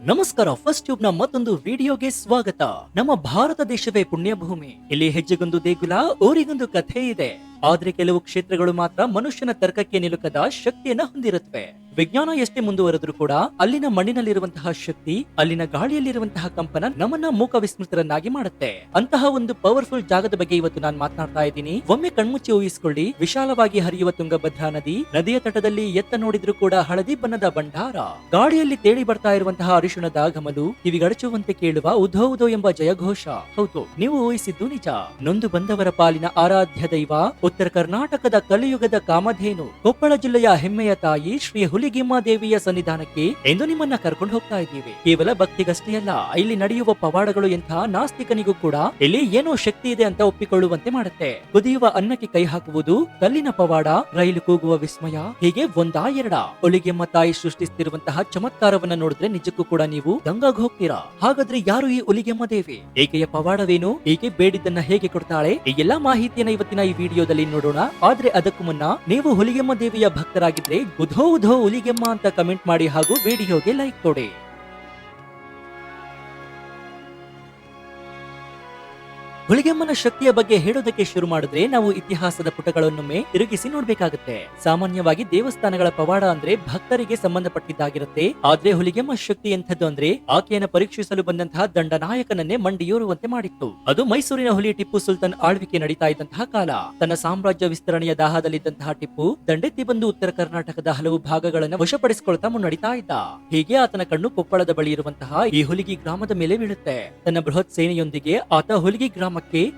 ನಮಸ್ಕಾರ. First tube ನ ಮತ್ತೊಂದು ವಿಡಿಯೋಗೆ ಸ್ವಾಗತ. ನಮ್ಮ ಭಾರತ ದೇಶವೇ ಪುಣ್ಯ ಭೂಮಿ. ಇಲ್ಲಿ ಹೆಜ್ಜೆಗೊಂದು ದೇಗುಲ, ಊರಿಗೊಂದು ಕಥೆ ಇದೆ. ಆದ್ರೆ ಕೆಲವು ಕ್ಷೇತ್ರಗಳು ಮಾತ್ರ ಮನುಷ್ಯನ ತರ್ಕಕ್ಕೆ ನಿಲುಕದ ಶಕ್ತಿಯನ್ನ ಹೊಂದಿರುತ್ತವೆ. ವಿಜ್ಞಾನ ಎಷ್ಟೇ ಮುಂದುವರೆದ್ರೂ ಕೂಡ ಅಲ್ಲಿನ ಮಣ್ಣಿನಲ್ಲಿರುವಂತಹ ಶಕ್ತಿ, ಅಲ್ಲಿನ ಗಾಳಿಯಲ್ಲಿರುವಂತಹ ಕಂಪನ ನಮ್ಮನ್ನ ಮೂಕ ವಿಸ್ಮೃತರನ್ನಾಗಿ ಮಾಡುತ್ತೆ. ಅಂತಹ ಒಂದು ಪವರ್ಫುಲ್ ಜಾಗದ ಬಗ್ಗೆ ಇವತ್ತು ನಾನು ಮಾತನಾಡ್ತಾ ಇದ್ದೀನಿ. ಒಮ್ಮೆ ಕಣ್ಮುಚ್ಚಿ ಊಹಿಸಿಕೊಳ್ಳಿ. ವಿಶಾಲವಾಗಿ ಹರಿಯುವ ತುಂಗಭದ್ರಾ ನದಿ, ನದಿಯ ತಟದಲ್ಲಿ ಎತ್ತ ನೋಡಿದ್ರು ಕೂಡ ಹಳದಿ ಬಣ್ಣದ ಭಂಡಾರ, ಗಾಳಿಯಲ್ಲಿ ತೇಲಿ ಬರ್ತಾ ಇರುವಂತಹ ಅರಿಶಿಣದ ಘಮಲು, ಕಿವಿಗಡಚುವಂತೆ ಕೇಳುವ ಉಧೋ ಉಧೋ ಎಂಬ ಜಯಘೋಷ. ಹೌದು, ನೀವು ಊಹಿಸಿದ್ದು ನಿಜ. ನೊಂದು ಬಂದವರ ಪಾಲಿನ ಆರಾಧ್ಯ ದೈವ, ಉತ್ತರ ಕರ್ನಾಟಕದ ಕಲಿಯುಗದ ಕಾಮಧೇನು, ಕೊಪ್ಪಳ ಜಿಲ್ಲೆಯ ಹೆಮ್ಮೆಯ ತಾಯಿ ಶ್ರೀ ಹುಲಿಗೆಮ್ಮ ದೇವಿಯ ಸನ್ನಿಧಾನಕ್ಕೆ ಎಂದು ನಿಮ್ಮನ್ನ ಕರ್ಕೊಂಡು ಹೋಗ್ತಾ ಇದ್ದೀವಿ. ಕೇವಲ ಭಕ್ತಿಗಷ್ಟೇ ಅಲ್ಲ, ಇಲ್ಲಿ ನಡೆಯುವ ಪವಾಡಗಳು ಎಂಥ ನಾಸ್ತಿಕನಿಗೂ ಕೂಡ ಇಲ್ಲಿ ಏನೋ ಶಕ್ತಿ ಇದೆ ಅಂತ ಒಪ್ಪಿಕೊಳ್ಳುವಂತೆ ಮಾಡುತ್ತೆ. ಕುದಿಯುವ ಅನ್ನಕ್ಕೆ ಕೈ ಹಾಕುವುದು, ಕಲ್ಲಿನ ಪವಾಡ, ರೈಲು ಕೂಗುವ ವಿಸ್ಮಯ, ಹೀಗೆ ಒಂದಾ ಎರಡ ಹುಲಿಗೆಮ್ಮ ತಾಯಿ ಸೃಷ್ಟಿಸುತ್ತಿರುವಂತಹ ಚಮತ್ಕಾರವನ್ನ ನೋಡಿದ್ರೆ ನಿಜಕ್ಕೂ ಕೂಡ ನೀವು ದಂಗಾಗಿ ಹೋಗ್ತೀರಾ. ಹಾಗಾದ್ರೆ ಯಾರು ಈ ಹುಲಿಗೆಮ್ಮ ದೇವಿ? ಈಕೆಯ ಪವಾಡವೇನು? ಈಕೆ ಬೇಡಿದ್ದನ್ನ ಹೇಗೆ ಕೊಡ್ತಾಳೆ? ಈ ಎಲ್ಲಾ ಮಾಹಿತಿಯನ್ನ ಇವತ್ತಿನ ಈ ವಿಡಿಯೋದಲ್ಲಿ ನೋಡೋಣ. ಆದ್ರೆ ಅದಕ್ಕೂ ಮುನ್ನ ನೀವು ಹುಲಿಗೆಮ್ಮ ದೇವಿಯ ಭಕ್ತರಾಗಿದ್ರೆ ಉಧೋ ಉಧೋ ಹುಲಿಗೆಮ್ಮ ಅಂತ ಕಮೆಂಟ್ ಮಾಡಿ ಹಾಗೂ ವಿಡಿಯೋಗೆ ಲೈಕ್ ಕೊಡಿ. ಹುಲಿಗೆಮ್ಮನ ಶಕ್ತಿಯ ಬಗ್ಗೆ ಹೇಳೋದಕ್ಕೆ ಶುರು ಮಾಡಿದ್ರೆ ನಾವು ಇತಿಹಾಸದ ಪುಟಗಳನ್ನೊಮ್ಮೆ ತಿರುಗಿಸಿ ನೋಡ್ಬೇಕಾಗುತ್ತೆ. ಸಾಮಾನ್ಯವಾಗಿ ದೇವಸ್ಥಾನಗಳ ಪವಾಡ ಅಂದ್ರೆ ಭಕ್ತರಿಗೆ ಸಂಬಂಧಪಟ್ಟಿದ್ದಾಗಿರುತ್ತೆ. ಆದ್ರೆ ಹುಲಿಗೆಮ್ಮ ಶಕ್ತಿ ಎಂಥದ್ದು ಅಂದ್ರೆ ಆಕೆಯನ್ನು ಪರೀಕ್ಷಿಸಲು ಬಂದಂತಹ ದಂಡನಾಯಕನನ್ನೇ ಮಂಡಿಯೂರುವಂತೆ ಮಾಡಿತ್ತು. ಅದು ಮೈಸೂರಿನ ಹುಲಿ ಟಿಪ್ಪು ಸುಲ್ತಾನ್ ಆಳ್ವಿಕೆ ನಡೀತಾ ಇದ್ದಂತಹ ಕಾಲ. ತನ್ನ ಸಾಮ್ರಾಜ್ಯ ವಿಸ್ತರಣೆಯ ದಾಹದಲ್ಲಿದ್ದಂತಹ ಟಿಪ್ಪು ದಂಡೆತ್ತಿ ಬಂದು ಉತ್ತರ ಕರ್ನಾಟಕದ ಹಲವು ಭಾಗಗಳನ್ನು ವಶಪಡಿಸಿಕೊಳ್ತಾ ಮುನ್ನಡಿತಾ ಇದ್ದ. ಹೀಗೆ ಆತನ ಕಣ್ಣು ಕೊಪ್ಪಳದ ಬಳಿ ಇರುವಂತಹ ಈ ಹುಲಿಗಿ ಗ್ರಾಮದ ಮೇಲೆ ಬೀಳುತ್ತೆ. ತನ್ನ ಬೃಹತ್ ಸೇನೆಯೊಂದಿಗೆ ಆತ ಹುಲಿಗಿ ಗ್ರಾಮ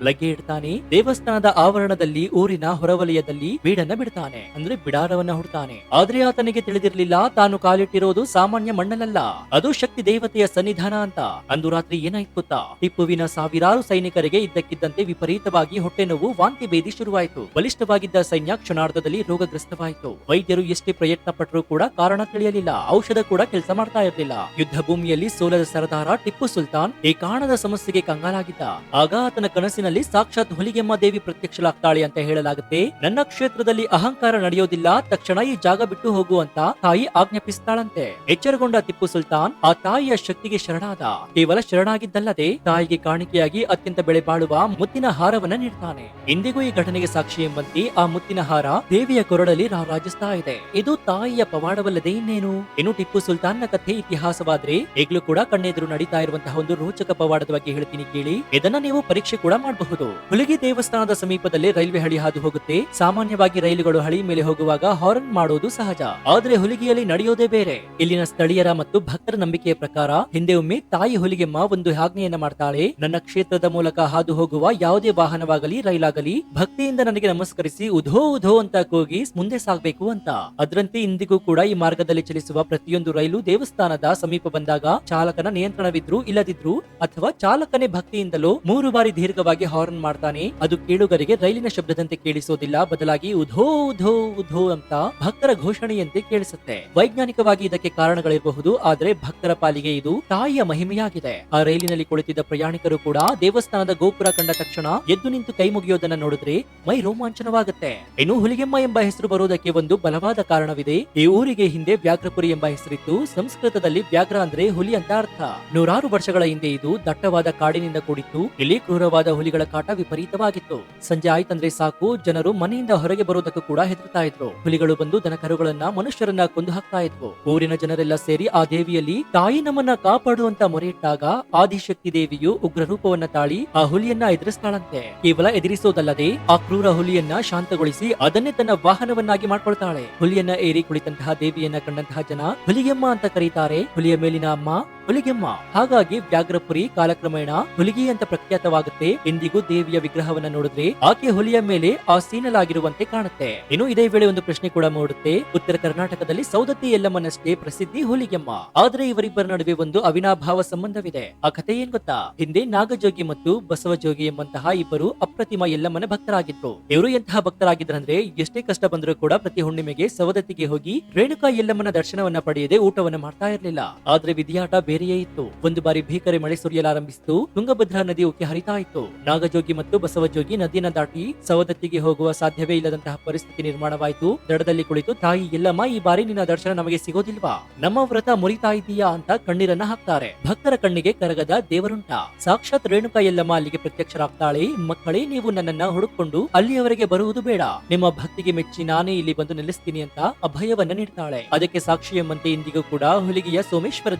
ಲಗ್ಗೆ ಇಡ್ತಾನೆ. ದೇವಸ್ಥಾನದ ಆವರಣದಲ್ಲಿ ಊರಿನ ಹೊರವಲಯದಲ್ಲಿ ಬೀಡನ್ನ ಬಿಡ್ತಾನೆ, ಅಂದ್ರೆ ಬಿಡಾರವನ್ನ ಹುಡ್ತಾನೆ. ಆದ್ರೆ ಆತನಿಗೆ ತಿಳಿದಿರಲಿಲ್ಲ ತಾನು ಕಾಲಿಟ್ಟಿರೋದು ಸಾಮಾನ್ಯ ಮಣ್ಣಲ್ಲ, ಅದು ಶಕ್ತಿ ದೇವತೆಯ ಸನ್ನಿಧಾನ ಅಂತ. ಅಂದು ರಾತ್ರಿ ಏನಾಯ್ತು ಗೊತ್ತಾ? ಟಿಪ್ಪುವಿನ ಸಾವಿರಾರು ಸೈನಿಕರಿಗೆ ಇದ್ದಕ್ಕಿದ್ದಂತೆ ವಿಪರೀತವಾಗಿ ಹೊಟ್ಟೆ ನೋವು, ವಾಂತಿ ಭೇದಿ ಶುರುವಾಯಿತು. ಬಲಿಷ್ಠವಾಗಿದ್ದ ಸೈನ್ಯ ಕ್ಷಣಾರ್ಧದಲ್ಲಿ ರೋಗಗ್ರಸ್ತವಾಯಿತು. ವೈದ್ಯರು ಎಷ್ಟೇ ಪ್ರಯತ್ನ ಪಟ್ಟರೂ ಕೂಡ ಕಾರಣ ತಿಳಿಯಲಿಲ್ಲ. ಔಷಧ ಕೂಡ ಕೆಲಸ ಮಾಡ್ತಾ ಇರಲಿಲ್ಲ. ಯುದ್ಧ ಭೂಮಿಯಲ್ಲಿ ಸೋಲದ ಸರದಾರ ಟಿಪ್ಪು ಸುಲ್ತಾನ್ ಈ ಕಾರಣದ ಸಮಸ್ಯೆಗೆ ಕಂಗಾಲಾಗಿದ್ದ. ಆಗ ಆತನ ಕನಸಿನಲ್ಲಿ ಸಾಕ್ಷಾತ್ ಹುಲಿಗೆಮ್ಮ ದೇವಿ ಪ್ರತ್ಯಕ್ಷಲಾಗ್ತಾಳೆ ಅಂತ ಹೇಳಲಾಗುತ್ತೆ. ನನ್ನ ಕ್ಷೇತ್ರದಲ್ಲಿ ಅಹಂಕಾರ ನಡೆಯೋದಿಲ್ಲ, ತಕ್ಷಣ ಈ ಜಾಗ ಬಿಟ್ಟು ಹೋಗುವಂತ ತಾಯಿ ಆಜ್ಞಾಪಿಸ್ತಾಳಂತೆ. ಎಚ್ಚರಗೊಂಡ ಟಿಪ್ಪು ಸುಲ್ತಾನ್ ಆ ತಾಯಿಯ ಶಕ್ತಿಗೆ ಶರಣಾದ. ಕೇವಲ ಶರಣಾಗಿದ್ದಲ್ಲದೆ ತಾಯಿಗೆ ಕಾಣಿಕೆಯಾಗಿ ಅತ್ಯಂತ ಬೆಳೆ ಬಾಳುವ ಮುತ್ತಿನ ಹಾರವನ್ನ ನೀಡ್ತಾನೆ. ಇಂದಿಗೂ ಈ ಘಟನೆಗೆ ಸಾಕ್ಷಿ ಎಂಬಂತೆ ಆ ಮುತ್ತಿನ ಹಾರ ದೇವಿಯ ಕೊರಳಲ್ಲಿ ರಾರಾಜಿಸ್ತಾ ಇದೆ. ಇದು ತಾಯಿಯ ಪವಾಡವಲ್ಲದೆ ಇನ್ನೇನು? ಇನ್ನು ಟಿಪ್ಪು ಸುಲ್ತಾನ್ನ ಕಥೆ ಇತಿಹಾಸವಾದ್ರೆ ಈಗಲೂ ಕೂಡ ಕಣ್ಣೆದುರು ನಡೀತಾ ಇರುವಂತಹ ಒಂದು ರೋಚಕ ಪವಾಡದ ಬಗ್ಗೆ ಹೇಳ್ತೀನಿ ಕೇಳಿ. ಇದನ್ನ ನೀವು ಪರೀಕ್ಷೆ ಕೂಡ ಮಾಡಬಹುದು. ಹುಲಿಗಿ ದೇವಸ್ಥಾನದ ಸಮೀಪದಲ್ಲಿ ರೈಲ್ವೆ ಹಳಿ ಹಾದು ಹೋಗುತ್ತೆ. ಸಾಮಾನ್ಯವಾಗಿ ರೈಲುಗಳು ಹಳಿ ಮೇಲೆ ಹೋಗುವಾಗ ಹಾರ್ನ್ ಮಾಡೋದು ಸಹಜ. ಆದ್ರೆ ಹುಲಿಗಿಯಲ್ಲಿ ನಡೆಯೋದೇ ಬೇರೆ. ಇಲ್ಲಿನ ಸ್ಥಳೀಯರ ಮತ್ತು ಭಕ್ತರ ನಂಬಿಕೆಯ ಪ್ರಕಾರ ಹಿಂದೆ ಒಮ್ಮೆ ತಾಯಿ ಹುಲಿಗೆಮ್ಮ ಒಂದು ಆಜ್ಞೆಯನ್ನ ಮಾಡ್ತಾಳೆ. ನನ್ನ ಕ್ಷೇತ್ರದ ಮೂಲಕ ಹಾದು ಹೋಗುವ ಯಾವುದೇ ವಾಹನವಾಗಲಿ ರೈಲಾಗಲಿ ಭಕ್ತಿಯಿಂದ ನನಗೆ ನಮಸ್ಕರಿಸಿ ಉಧೋ ಉಧೋ ಅಂತ ಕೂಗಿ ಮುಂದೆ ಸಾಗಬೇಕು ಅಂತ. ಅದರಂತೆ ಇಂದಿಗೂ ಕೂಡ ಈ ಮಾರ್ಗದಲ್ಲಿ ಚಲಿಸುವ ಪ್ರತಿಯೊಂದು ರೈಲು ದೇವಸ್ಥಾನದ ಸಮೀಪ ಬಂದಾಗ ಚಾಲಕನ ನಿಯಂತ್ರಣವಿದ್ರು ಇಲ್ಲದಿದ್ರು ಅಥವಾ ಚಾಲಕನೇ ಭಕ್ತಿಯಿಂದಲೋ 3 ಬಾರಿ ದೀರ್ಘವಾಗಿ ಹಾರ್ನ್ ಮಾಡ್ತಾನೆ. ಅದು ಕೇಳುಗರಿಗೆ ರೈಲಿನ ಶಬ್ದದಂತೆ ಕೇಳಿಸೋದಿಲ್ಲ, ಬದಲಾಗಿ ಉಧೋ ಉಧೋ ಉಧೋ ಅಂತ ಭಕ್ತರ ಘೋಷಣೆಯಂತೆ ಕೇಳಿಸುತ್ತೆ. ವೈಜ್ಞಾನಿಕವಾಗಿ ಇದಕ್ಕೆ ಕಾರಣಗಳಿರಬಹುದು, ಆದ್ರೆ ಭಕ್ತರ ಪಾಲಿಗೆ ಇದು ತಾಯಿಯ ಮಹಿಮೆಯಾಗಿದೆ. ಆ ರೈಲಿನಲ್ಲಿ ಕುಳಿತಿದ್ದ ಪ್ರಯಾಣಿಕರು ಕೂಡ ದೇವಸ್ಥಾನದ ಗೋಪುರ ಕಂಡ ತಕ್ಷಣ ಎದ್ದು ನಿಂತು ಕೈ ಮುಗಿಯೋದನ್ನ ನೋಡಿದ್ರೆ ಮೈ ರೋಮಾಂಚನವಾಗುತ್ತೆ. ಇನ್ನು ಹುಲಿಗೆಮ್ಮ ಎಂಬ ಹೆಸರು ಬರೋದಕ್ಕೆ ಒಂದು ಬಲವಾದ ಕಾರಣವಿದೆ. ಈ ಊರಿಗೆ ಹಿಂದೆ ವ್ಯಾಘ್ರಪುರಿ ಎಂಬ ಹೆಸರಿತ್ತು. ಸಂಸ್ಕೃತದಲ್ಲಿ ವ್ಯಾಘ್ರ ಅಂದ್ರೆ ಹುಲಿ ಅಂತ ಅರ್ಥ. ನೂರಾರು ವರ್ಷಗಳ ಹಿಂದೆ ಇದು ದಟ್ಟವಾದ ಕಾಡಿನಿಂದ ಕೂಡಿತ್ತು. ಇಲ್ಲಿ ಕ್ರೂರವಾದ ಹುಲಿಗಳ ಕಾಟ ವಿಪರೀತವಾಗಿತ್ತು. ಸಂಜೆ ಆಯ್ತಂದ್ರೆ ಸಾಕು, ಜನರು ಮನೆಯಿಂದ ಹೊರಗೆ ಬರೋದಕ್ಕೂ ಕೂಡ ಹೆದರ್ತಾ ಇದ್ರು. ಹುಲಿಗಳು ಬಂದು ದನಕರುಗಳನ್ನ ಮನುಷ್ಯರನ್ನ ಕೊಂದು ಹಾಕ್ತಾ ಇದ್ವು. ಊರಿನ ಜನರೆಲ್ಲ ಸೇರಿ ಆ ದೇವಿಯಲ್ಲಿ ತಾಯಿ ನಮ್ಮನ್ನ ಕಾಪಾಡುವಂತ ಮೊರೆಯಿಟ್ಟಾಗ ಆದಿಶಕ್ತಿ ದೇವಿಯು ಉಗ್ರ ರೂಪವನ್ನ ತಾಳಿ ಆ ಹುಲಿಯನ್ನ ಎದುರಿಸ್ತಾಳಂತೆ. ಕೇವಲ ಎದುರಿಸೋದಲ್ಲದೆ ಆ ಕ್ರೂರ ಹುಲಿಯನ್ನ ಶಾಂತಗೊಳಿಸಿ ಅದನ್ನೇ ತನ್ನ ವಾಹನವನ್ನಾಗಿ ಮಾಡ್ಕೊಳ್ತಾಳೆ. ಹುಲಿಯನ್ನ ಏರಿ ಕುಳಿತಂತಹ ದೇವಿಯನ್ನ ಕಂಡಂತಹ ಜನ ಹುಲಿಗೆಮ್ಮ ಅಂತ ಕರೀತಾರೆ. ಹುಲಿಯ ಮೇಲಿನ ಅಮ್ಮ ಹುಲಿಗೆಮ್ಮ. ಹಾಗಾಗಿ ವ್ಯಾಘ್ರಪುರಿ ಕಾಲಕ್ರಮೇಣ ಹುಲಿಗಿ ಅಂತ ಪ್ರಖ್ಯಾತವಾಗುತ್ತೆ. ಇಂದಿಗೂ ದೇವಿಯ ವಿಗ್ರಹವನ್ನ ನೋಡಿದ್ರೆ ಆಕೆ ಹುಲಿಯ ಮೇಲೆ ಆಸೀನಲಾಗಿರುವಂತೆ ಕಾಣುತ್ತೆ. ಇನ್ನು ಇದೇ ವೇಳೆ ಒಂದು ಪ್ರಶ್ನೆ ಕೂಡ ಮೂಡುತ್ತೆ. ಉತ್ತರ ಕರ್ನಾಟಕದಲ್ಲಿ ಸೌದತ್ತಿ ಯಲ್ಲಮ್ಮನಷ್ಟೇ ಪ್ರಸಿದ್ಧಿ ಹುಲಿಗೆಮ್ಮ. ಆದ್ರೆ ಇವರಿಬ್ಬರ ನಡುವೆ ಒಂದು ಅವಿನಾಭಾವ ಸಂಬಂಧವಿದೆ. ಆ ಕಥೆ ಏನ್ ಗೊತ್ತಾ? ಹಿಂದೆ ನಾಗಜೋಗಿ ಮತ್ತು ಬಸವಜೋಗಿ ಎಂಬಂತಹ ಇಬ್ಬರು ಅಪ್ರತಿಮ ಯಲ್ಲಮ್ಮನ ಭಕ್ತರಾಗಿದ್ರು. ಇವರು ಎಂತಹ ಭಕ್ತರಾಗಿದ್ರಂದ್ರೆ ಎಷ್ಟೇ ಕಷ್ಟ ಬಂದರೂ ಕೂಡ ಪ್ರತಿ ಹುಣ್ಣಿಮೆಗೆ ಸವದತ್ತಿಗೆ ಹೋಗಿ ರೇಣುಕಾ ಯಲ್ಲಮ್ಮನ ದರ್ಶನವನ್ನ ಪಡೆಯದೆ ಊಟವನ್ನ ಮಾಡ್ತಾ ಇರಲಿಲ್ಲ. ಆದ್ರೆ ವಿಧಿಯಾಟ ಬೇರೆ ಬೇರೆಯೇ ಇತ್ತು. ಒಂದು ಬಾರಿ ಭೀಕರ ಮಳೆ ಸುರಿಯಲಾರಂಭಿಸಿತು. ತುಂಗಭದ್ರಾ ನದಿ ಉಕ್ಕಿ ಹರಿತಾ ಇತ್ತು. ನಾಗಜೋಗಿ ಮತ್ತು ಬಸವಜೋಗಿ ನದಿಯನ್ನ ದಾಟಿ ಸವದತ್ತಿಗೆ ಹೋಗುವ ಸಾಧ್ಯವೇ ಇಲ್ಲದಂತಹ ಪರಿಸ್ಥಿತಿ ನಿರ್ಮಾಣವಾಯಿತು. ದಡದಲ್ಲಿ ಕುಳಿತು ತಾಯಿ ಎಲ್ಲಮ್ಮ, ಈ ಬಾರಿ ನಿನ್ನ ದರ್ಶನ ನಮಗೆ ಸಿಗೋದಿಲ್ವಾ? ನಮ್ಮ ವ್ರತ ಮುರಿತಾ ಇದೀಯಾ ಅಂತ ಕಣ್ಣೀರನ್ನ ಹಾಕ್ತಾರೆ. ಭಕ್ತರ ಕಣ್ಣಿಗೆ ಕರಗದ ದೇವರುಂಟ. ಸಾಕ್ಷಾತ್ ರೇಣುಕಾ ಎಲ್ಲಮ್ಮ ಅಲ್ಲಿಗೆ ಪ್ರತ್ಯಕ್ಷರಾಗ್ತಾಳೆ. ಮಕ್ಕಳೇ, ನೀವು ನನ್ನನ್ನ ಹುಡುಕೊಂಡು ಅಲ್ಲಿಯವರೆಗೆ ಬರುವುದು ಬೇಡ. ನಿಮ್ಮ ಭಕ್ತಿಗೆ ಮೆಚ್ಚಿ ನಾನೇ ಇಲ್ಲಿ ಬಂದು ನೆಲೆಸ್ತೀನಿ ಅಂತ ಅಭಯವನ್ನ ನೀಡ್ತಾಳೆ. ಅದಕ್ಕೆ ಸಾಕ್ಷಿ ಎಂಬಂತೆ ಇಂದಿಗೂ ಕೂಡ ಹುಲಿಗೆಯ ಸೋಮೇಶ್ವರ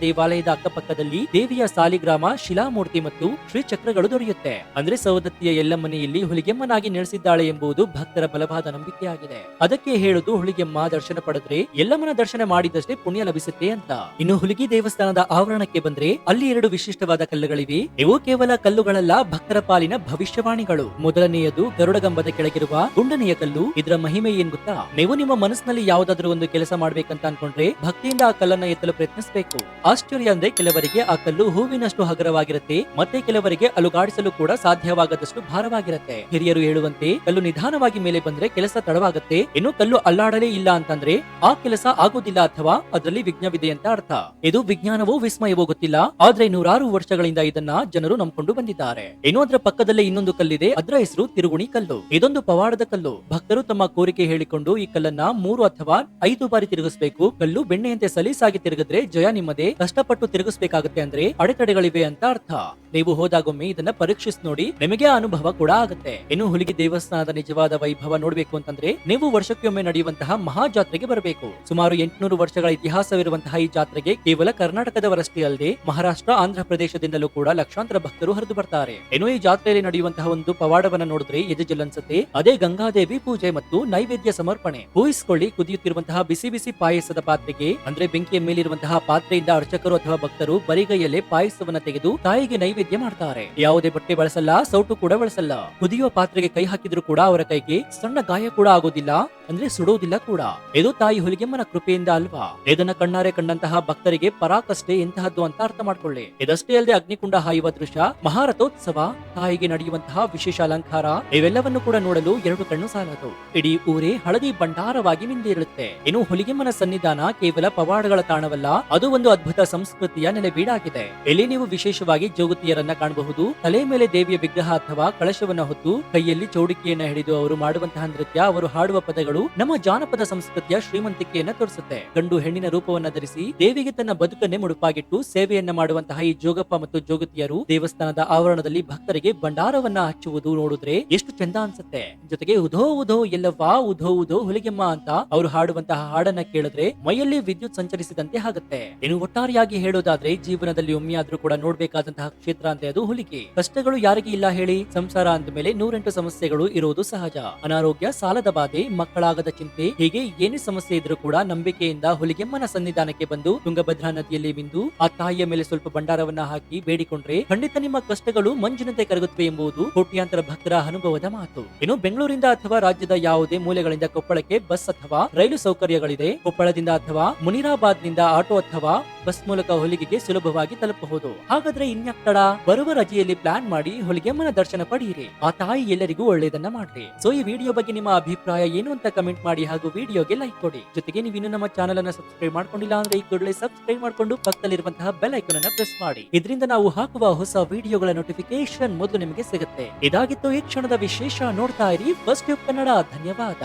ದೇವಾಲಯದ ಅಕ್ಕಪಕ್ಕದಲ್ಲಿ ದೇವಿಯ ಸಾಲಿಗ್ರಾಮ, ಶಿಲಾಮೂರ್ತಿ ಮತ್ತು ಶ್ರೀಚಕ್ರಗಳು ದೊರೆಯುತ್ತೆ. ಅಂದ್ರೆ ಸವದತ್ತಿಯ ಎಲ್ಲಮ್ಮನೆ ಇಲ್ಲಿ ಹುಲಿಗೆಮ್ಮನಾಗಿ ನೆಲೆಸಿದ್ದಾಳೆ ಎಂಬುದು ಭಕ್ತರ ಬಲವಾದ ನಂಬಿಕೆಯಾಗಿದೆ. ಅದಕ್ಕೆ ಹೇಳುದು, ಹುಲಿಗೆಮ್ಮ ದರ್ಶನ ಪಡೆದ್ರೆ ಎಲ್ಲಮ್ಮನ ದರ್ಶನ ಮಾಡಿದಷ್ಟೇ ಪುಣ್ಯ ಲಭಿಸುತ್ತೆ ಅಂತ. ಇನ್ನು ಹುಲಿಗಿ ದೇವಸ್ಥಾನದ ಆವರಣಕ್ಕೆ ಬಂದ್ರೆ ಅಲ್ಲಿ 2 ವಿಶಿಷ್ಟವಾದ ಕಲ್ಲುಗಳಿವೆ. ಇವು ಕೇವಲ ಕಲ್ಲುಗಳಲ್ಲ, ಭಕ್ತರ ಪಾಲಿನ ಭವಿಷ್ಯವಾಣಿಗಳು. ಮೊದಲನೆಯದು ಗರುಡಗಂಬದ ಕೆಳಗಿರುವ ಗುಂಡನೆಯ ಕಲ್ಲು. ಇದರ ಮಹಿಮೆ ಏನ್ ಗೊತ್ತಾ? ನೀವು ನಿಮ್ಮ ಮನಸ್ಸಿನಲ್ಲಿ ಯಾವುದಾದ್ರೂ ಒಂದು ಕೆಲಸ ಮಾಡ್ಬೇಕಂತ ಅನ್ಕೊಂಡ್ರೆ ಭಕ್ತಿಯಿಂದ ಆ ಕಲ್ಲನ್ನ ಎತ್ತಲು ಪ್ರಯತ್ನಿಸಬೇಕು. ಆಶ್ಚರ್ಯ ಅಂದ್ರೆ ಕೆಲವರಿಗೆ ಆ ಕಲ್ಲು ಹೂವಿನಷ್ಟು ಹಗರವಾಗಿರುತ್ತೆ, ಮತ್ತೆ ಕೆಲವರಿಗೆ ಅಲುಗಾಡಿಸಲು ಕೂಡ ಸಾಧ್ಯವಾಗದಷ್ಟು ಭಾರವಾಗಿರುತ್ತೆ. ಹಿರಿಯರು ಹೇಳುವಂತೆ ಕಲ್ಲು ನಿಧಾನವಾಗಿ ಮೇಲೆ ಬಂದ್ರೆ ಕೆಲಸ ತಡವಾಗುತ್ತೆ, ಇನ್ನು ಕಲ್ಲು ಅಲ್ಲಾಡಲೇ ಇಲ್ಲ ಅಂತಂದ್ರೆ ಆ ಕೆಲಸ ಆಗೋದಿಲ್ಲ ಅಥವಾ ಅದರಲ್ಲಿ ವಿಘ್ನವಿದೆ ಅಂತ ಅರ್ಥ. ಇದು ವಿಜ್ಞಾನವೋ ವಿಸ್ಮಯವೋ ಗೊತ್ತಿಲ್ಲ, ಆದ್ರೆ 100 ವರ್ಷಗಳಿಂದ ಇದನ್ನ ಜನರು ನಂಬಿಕೊಂಡು ಬಂದಿದ್ದಾರೆ. ಇನ್ನು ಅದರ ಪಕ್ಕದಲ್ಲೇ ಇನ್ನೊಂದು ಕಲ್ಲಿದೆ, ಅದರ ಹೆಸರು ತಿರುಗುಣಿ ಕಲ್ಲು. ಇದೊಂದು ಪವಾಡದ ಕಲ್ಲು. ಭಕ್ತರು ತಮ್ಮ ಕೋರಿಕೆ ಹೇಳಿಕೊಂಡು ಈ ಕಲ್ಲನ್ನ 3 ಅಥವಾ 5 ಬಾರಿ ತಿರುಗಿಸಬೇಕು. ಕಲ್ಲು ಬೆಣ್ಣೆಯಂತೆ ಸಲೀಸಾಗಿ ತಿರುಗಿದ್ರೆ ಜಯ ನಿಮ್ಮದೇ, ಕಷ್ಟಪಟ್ಟು ತಿರುಗಿಸಬೇಕಾಗುತ್ತೆ ಅಂದ್ರೆ ಅಡೆತಡೆಗಳಿವೆ ಅಂತ ಅರ್ಥ. ನೀವು ಹೋದಾಗೊಮ್ಮೆ ಇದನ್ನ ಪರೀಕ್ಷಿಸಿ ನೋಡಿ, ನಿಮಗೆ ಅನುಭವ ಕೂಡ ಆಗುತ್ತೆ. ಇನ್ನು ಹುಲಿಗಿ ದೇವಸ್ಥಾನದ ನಿಜವಾದ ವೈಭವ ನೋಡ್ಬೇಕು ಅಂತಂದ್ರೆ ನೀವು ವರ್ಷಕ್ಕೊಮ್ಮೆ ನಡೆಯುವಂತಹ ಮಹಾ ಜಾತ್ರೆಗೆ ಬರಬೇಕು. ಸುಮಾರು 800 ವರ್ಷಗಳ ಇತಿಹಾಸವಿರುವಂತಹ ಈ ಜಾತ್ರೆಗೆ ಕೇವಲ ಕರ್ನಾಟಕದವರಷ್ಟೇ ಅಲ್ಲದೆ ಮಹಾರಾಷ್ಟ್ರ, ಆಂಧ್ರ ಪ್ರದೇಶದಿಂದಲೂ ಕೂಡ ಲಕ್ಷಾಂತರ ಭಕ್ತರು ಹರಿದು ಬರ್ತಾರೆ. ಇನ್ನು ಈ ಜಾತ್ರೆಯಲ್ಲಿ ನಡೆಯುವಂತಹ ಒಂದು ಪವಾಡವನ್ನ ನೋಡಿದ್ರೆ ಎದೆಜಲ್ ಅನ್ಸುತ್ತೆ. ಅದೇ ಗಂಗಾದೇವಿ ಪೂಜೆ ಮತ್ತು ನೈವೇದ್ಯ ಸಮರ್ಪಣೆ. ಊಹಿಸಿಕೊಳ್ಳಿ, ಕುದಿಯುತ್ತಿರುವಂತಹ ಬಿಸಿ ಬಿಸಿ ಪಾಯಸದ ಪಾತ್ರೆಗೆ, ಅಂದ್ರೆ ಬೆಂಕಿಯ ಮೇಲಿರುವಂತಹ ಪಾತ್ರೆಯಿಂದ ಅರ್ಚಕರು ಅಥವಾ ಭಕ್ತರು ಬರಿಗೈಯಲ್ಲೇ ಪಾಯಸವನ್ನ ತೆಗೆದು ತಾಯಿಗೆ ನೈವೇದ್ಯ ಮಾಡ್ತಾರೆ. ಯಾವುದೇ ಬಟ್ಟೆ ಬಳಸಲ್ಲ, ಸೌಟು ಕೂಡ ಬಳಸಲ್ಲ. ಕುದಿಯುವ ಪಾತ್ರೆಗೆ ಕೈ ಹಾಕಿದ್ರು ಕೂಡ ಅವರ ಕೈಗೆ ಸಣ್ಣ ಗಾಯ ಕೂಡ ಆಗೋದಿಲ್ಲ, ಅಂದ್ರೆ ಸುಡೋದಿಲ್ಲ ಕೂಡ. ಇದು ತಾಯಿ ಹುಲಿಗೆಮ್ಮನ ಕೃಪೆಯಿಂದ ಅಲ್ವಾ? ಇದನ್ನ ಕಣ್ಣಾರೆ ಕಂಡಂತಹ ಭಕ್ತರಿಗೆ ಪರಾಕಷ್ಟೇ ಎಂತಹದ್ದು ಅಂತ ಅರ್ಥ ಮಾಡ್ಕೊಳ್ಳಿ. ಇದಷ್ಟೇ ಅಲ್ಲದೆ ಅಗ್ನಿಕುಂಡ ಹಾಯುವ ದೃಶ್ಯ, ಮಹಾರಥೋತ್ಸವ, ತಾಯಿಗೆ ನಡೆಯುವಂತಹ ವಿಶೇಷ ಅಲಂಕಾರ, ಇವೆಲ್ಲವನ್ನು ಕೂಡ ನೋಡಲು 2 ಕಣ್ಣು ಸಾಲದು. ಇಡೀ ಊರೇ ಹಳದಿ ಭಂಡಾರವಾಗಿ ಮಿಂದಿರುತ್ತೆ. ಇನ್ನು ಹುಲಿಗೆಮ್ಮನ ಸನ್ನಿಧಾನ ಕೇವಲ ಪವಾಡಗಳ ತಾಣವಲ್ಲ, ಅದು ಒಂದು ಅದ್ಭುತ ಸಂಸ್ಕೃತಿಯ ನೆಲೆಬೀಡಾಗಿದೆ. ಇಲ್ಲಿ ನೀವು ವಿಶೇಷವಾಗಿ ಜೋಗತಿಯರನ್ನ ಕಾಣಬಹುದು. ತಲೆ ಮೇಲೆ ದೇವಿಯ ವಿಗ್ರಹ ಅಥವಾ ಕಳಶವನ್ನ ಹೊತ್ತು ಕೈಯಲ್ಲಿ ಚೌಡಿಕೆಯನ್ನ ಹಿಡಿದು ಅವರು ಮಾಡುವಂತಹ ನೃತ್ಯ, ಅವರು ಹಾಡುವ ಪದಗಳು ನಮ್ಮ ಜಾನಪದ ಸಂಸ್ಕೃತಿಯ ಶ್ರೀಮಂತಿಕೆಯನ್ನ ತೋರಿಸುತ್ತೆ. ಗಂಡು ಹೆಣ್ಣಿನ ರೂಪವನ್ನ ಧರಿಸಿ ದೇವಿಗೆ ತನ್ನ ಬದುಕನ್ನೇ ಮುಡುಪಾಗಿಟ್ಟು ಸೇವೆಯನ್ನ ಮಾಡುವಂತಹ ಈ ಜೋಗಪ್ಪ ಮತ್ತು ಜೋಗತಿಯರು ದೇವಸ್ಥಾನದ ಆವರಣದಲ್ಲಿ ಭಕ್ತರಿಗೆ ಭಂಡಾರವನ್ನ ಹಚ್ಚುವುದು ನೋಡಿದ್ರೆ ಎಷ್ಟು ಚಂದ ಅನ್ಸುತ್ತೆ. ಜೊತೆಗೆ ಉಧೋ ಉಧೋ ಎಲ್ಲವ್ವಾ ಉಧೋ ಉಧೋ ಹುಲಿಗೆಮ್ಮ ಅಂತ ಅವರು ಹಾಡುವಂತಹ ಹಾಡನ್ನ ಕೇಳಿದ್ರೆ ಮೈಯಲ್ಲಿ ವಿದ್ಯುತ್ ಸಂಚರಿಸಿದಂತೆ ಆಗುತ್ತೆ. ಇನ್ನು ಒಟ್ಟಾರೆಯಾಗಿ ಹೇಳೋದಾದ್ರೆ ಜೀವನದಲ್ಲಿ ಒಮ್ಮೆಯಾದ್ರೂ ಕೂಡ ನೋಡ್ಬೇಕಾದಂತಹ ಕ್ಷೇತ್ರ ಅಂತ ಅದು ಹುಲಿಗೆ. ಕಷ್ಟಗಳು ಯಾರಿಗೆ ಇಲ್ಲ ಹೇಳಿ? ಸಂಸಾರ ಅಂದ ಮೇಲೆ 108 ಸಮಸ್ಯೆಗಳು ಇರೋದು ಸಹಜ. ಅನಾರೋಗ್ಯ, ಸಾಲದ ಬಾಧೆ, ಮಕ್ಕಳಾಗದ ಚಿಂತೆ, ಹೀಗೆ ಏನೇ ಸಮಸ್ಯೆ ಇದ್ರೂ ಕೂಡ ನಂಬಿಕೆಯಿಂದ ಹುಲಿಗೆಮ್ಮನ ಸನ್ನಿಧಾನಕ್ಕೆ ಬಂದು ತುಂಗಭದ್ರಾ ನದಿಯಲ್ಲಿ ಮಿಂದು ಆ ತಾಯಿಯ ಮೇಲೆ ಸ್ವಲ್ಪ ಭಂಡಾರವನ್ನ ಹಾಕಿ ಬೇಡಿಕೊಂಡ್ರೆ ಖಂಡಿತ ನಿಮ್ಮ ಕಷ್ಟಗಳು ಮಂಜಿನಂತೆ ಕರಗುತ್ತವೆ ಎಂಬುದು ಕೋಟ್ಯಾಂತರ ಭಕ್ತರ ಅನುಭವದ ಮಾತು. ಇನ್ನು ಬೆಂಗಳೂರಿಂದ ಅಥವಾ ರಾಜ್ಯದ ಯಾವುದೇ ಮೂಲೆಗಳಿಂದ ಕೊಪ್ಪಳಕ್ಕೆ ಬಸ್ ಅಥವಾ ರೈಲು ಸೌಕರ್ಯಗಳಿದೆ. ಕೊಪ್ಪಳದಿಂದ ಅಥವಾ ಮುನಿರಾಬಾದ್ ನಿಂದ ಆಟೋ ಅಥವಾ ಬಸ್ ಮೂಲಕ ಹುಲಿಗೆಗೆ ಸುಲಭವಾಗಿ ತಲುಪಬಹುದು. ಹಾಗಾದ್ರೆ ಇನ್ಯಾಕ್ ತಡ? ಬರುವ ರಜೆಯಲ್ಲಿ ಪ್ಲಾನ್ ಮಾಡಿ ಹುಲಿಗೆಮ್ಮನ ದರ್ಶನ ಪಡೆಯಿರಿ. ಆ ತಾಯಿ ಎಲ್ಲರಿಗೂ ಒಳ್ಳೆಯದನ್ನ ಮಾಡ್ಲಿ. ಸೊ ಈ ವಿಡಿಯೋ ಬಗ್ಗೆ ನಿಮ್ಮ ಅಭಿಪ್ರಾಯ ಏನು ಅಂತ ಕಮೆಂಟ್ ಮಾಡಿ, ಹಾಗೂ ವಿಡಿಯೋಗೆ ಲೈಕ್ ಕೊಡಿ. ಜೊತೆಗೆ ನೀವು ಇನ್ನು ನಮ್ಮ ಚಾನೆಲ್ ಅನ್ನ ಸಬ್ಸ್ಕ್ರೈಬ್ ಮಾಡ್ಕೊಂಡಿಲ್ಲ ಅಂದ್ರೆ ಈ ಕೂಡಲೇ ಸಬ್ಸ್ಕ್ರೈಬ್ ಮಾಡ್ಕೊಂಡು ಪಕ್ಕದಲ್ಲಿರುವಂತಹ ಬೆಲ್ ಐಕಾನ್ ಅನ್ನ ಪ್ರೆಸ್ ಮಾಡಿ. ಇದರಿಂದ ನಾವು ಹಾಕುವ ಹೊಸ ವಿಡಿಯೋಗಳ ನೋಟಿಫಿಕೇಶನ್ ಮೊದಲು ನಿಮಗೆ ಸಿಗುತ್ತೆ. ಇದಾಗಿತ್ತು ಈ ಕ್ಷಣದ ವಿಶೇಷ. ನೋಡ್ತಾ ಇರಿ ಫಸ್ಟ್ ಟ್ಯೂಬ್ ಕನ್ನಡ. ಧನ್ಯವಾದ.